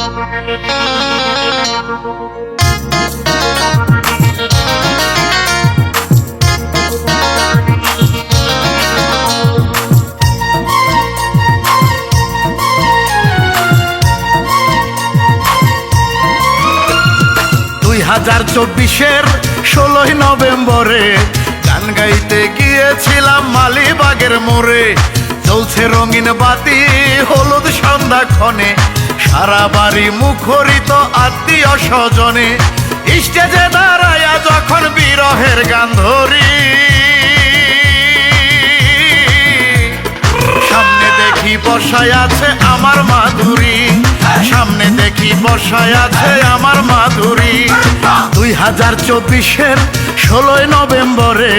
2024-এর 16 নভেম্বরে গান গাইতে গিয়েছিলাম মালিবাগের মোড়ে। চলছে রঙিন বাতি হলুদ সন্ধ্যাক্ষণে, সারা বাড়ি মুখরিত আত্মীয় স্বজনে। স্টেজে দাঁড়াইয়া যখন বিরহের গান ধরি, সামনে দেখি বসায় আছে আমার মাধুরী, সামনে দেখি বসায় আছে আমার মাধুরী। 2024-এর 16 নভেম্বরে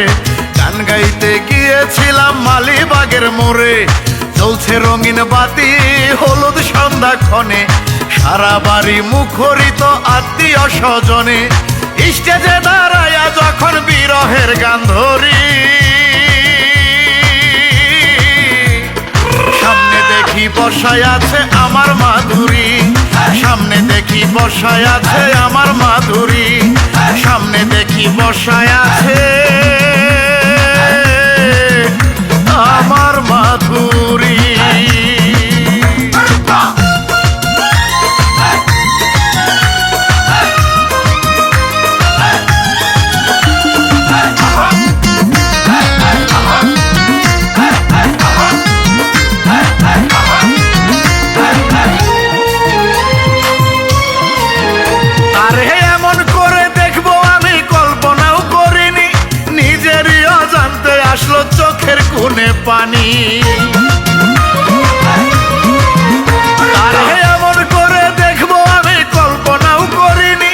গান গাইতে গিয়েছিলাম মালিবাগের মোড়ে। চলছে রঙিন বাতি হলুদ সন্ধ্যাক্ষণে, সারা বাড়ি মুখরিত আত্মীয় স্বজনে। স্টেজে দাঁড়াইয়া যখন বিরহের গান ধরি, সামনে দেখি বসায় আছে আমার মাধুরী, সামনে দেখি বসায় আছে আমার মাধুরী, সামনে দেখি বসায় আছে আমার মাধুরী। চোখের কোণে পানি, আরে এমন করে দেখবো আমি কল্পনাও করিনি।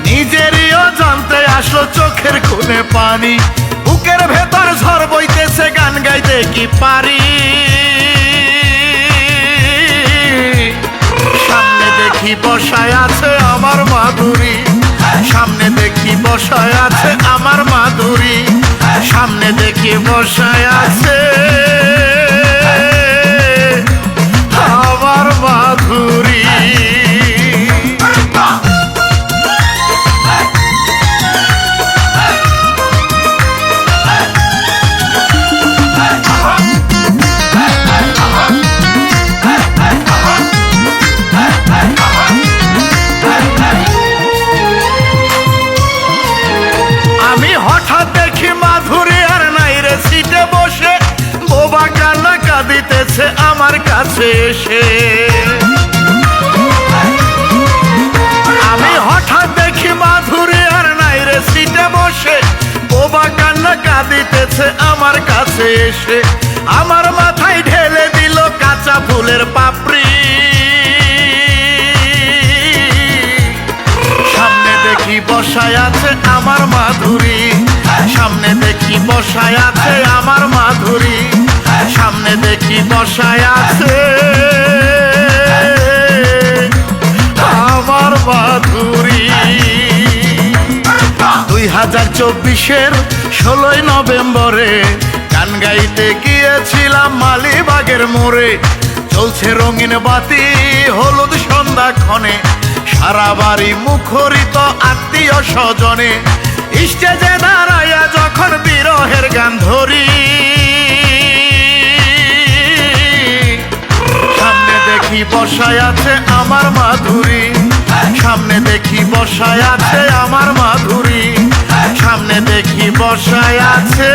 নিজেরই অজান্তে আসলো চোখের কোণে পানি, বুকের ভেতর ঝড় বইতেছে, গান গাইতে কি পারি। সামনে দেখি বসায় আছে আমার মাধুরী, সামনে দেখি বসায় আছে আমার মাধুরী, সামনে দেখি বসায় আছে আমার মাধুরী। আমি হঠাৎ দেখি মাধুরী আর নাই রে সিটে বসে, বোবা কান্না কাঁদিতেছে আমার কাছে এসে। আমি হঠাৎ দেখি মাধুরী আর নাই রে সিটে বসে, বোবা কান্না কাঁদিতেছে আমার কাছে এসে। আমার মাথায় ঢেলে দিল কাঁচা ফুলের পাপড়ি, সামনে দেখি বসায় আছে আমার মাধুরী, সামনে দেখি বসায় আছে আমার মাধুরী, সামনে দেখি বসায় আছে আমার মাধুরী। 2024-এর 16 নভেম্বরে গান গাইতে গিয়েছিলাম মালিবাগের মোড়ে। চলছে রঙিন বাতি হলুদ সন্ধ্যাক্ষণে, সারা বাড়ি মুখরিত আত্মীয় স্বজনে। স্টেজে দাঁড়াইয়া যখন বিরহের গান ধরি, সামনে দেখি বসায় আছে আমার মাধুরী, সামনে দেখি বসায় আছে আমার মাধুরী, সামনে দেখি বসায় আছে